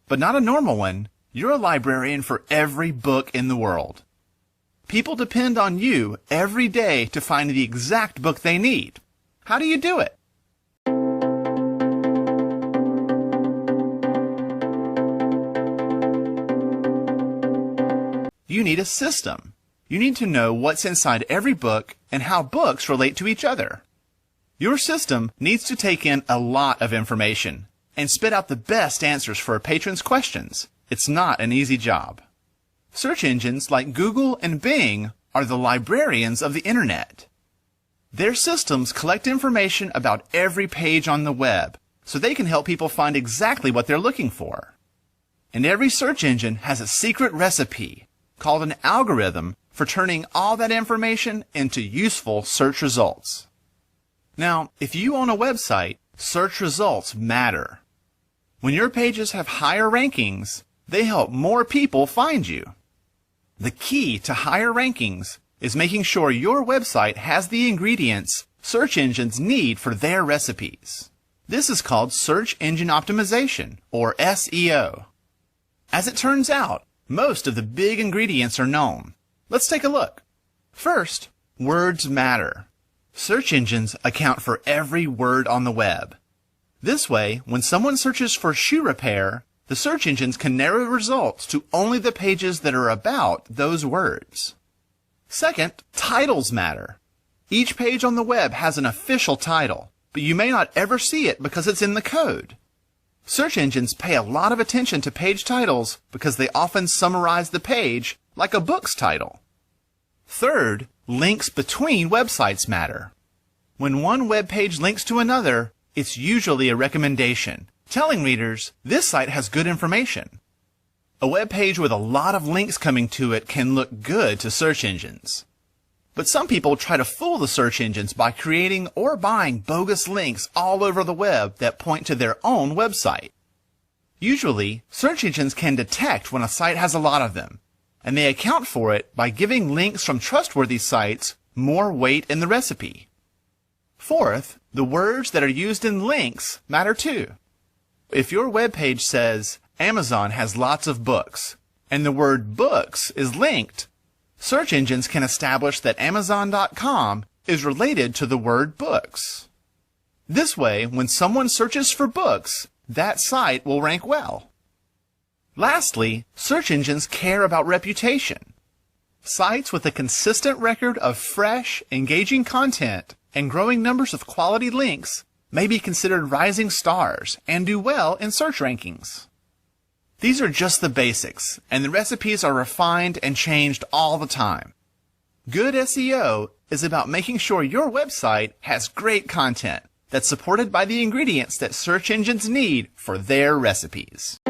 but not a normal one. You're a librarian for every book in the world. People depend on you every day to find the exact book they need. How do you do it? You need a system. You need to know what's inside every book and how books relate to each other. Your system needs to take in a lot of information and spit out the best answers for a patron's questions. It's not an easy job. Search engines like Google and Bing are the librarians of the Internet. Their systems collect information about every page on the web so they can help people find exactly what they're looking for. And every search engine has a secret recipe called an algorithm for turning all that information into useful search results. Now, if you own a website, search results matter. When your pages have higher rankings, they help more people find you. The key to higher rankings is making sure your website has the ingredients search engines need for their recipes. This is called search engine optimization, or SEO. As it turns out, most of the big ingredients are known. Let's take a look. First, words matter. Search engines account for every word on the web. This way, when someone searches for shoe repair, the search engines can narrow results to only the pages that are about those words. Second, titles matter. Each page on the web has an official title, but you may not ever see it because it's in the code. Search engines pay a lot of attention to page titles because they often summarize the page like a book's title. Third, links between websites matter. When one web page links to another, it's usually a recommendation, telling readers this site has good information. A web page with a lot of links coming to it can look good to search engines. But some people try to fool the search engines by creating or buying bogus links all over the web that point to their own website. Usually, search engines can detect when a site has a lot of them, and they account for it by giving links from trustworthy sites more weight in the recipe. Fourth, the words that are used in links matter too. If your web page says, Amazon has lots of books, and the word books is linked, search engines can establish that Amazon.com is related to the word books. This way, when someone searches for books, that site will rank well. Lastly, search engines care about reputation. Sites with a consistent record of fresh, engaging content and growing numbers of quality links may be considered rising stars and do well in search rankings. These are just the basics, and the recipes are refined and changed all the time. Good SEO is about making sure your website has great content that's supported by the ingredients that search engines need for their recipes.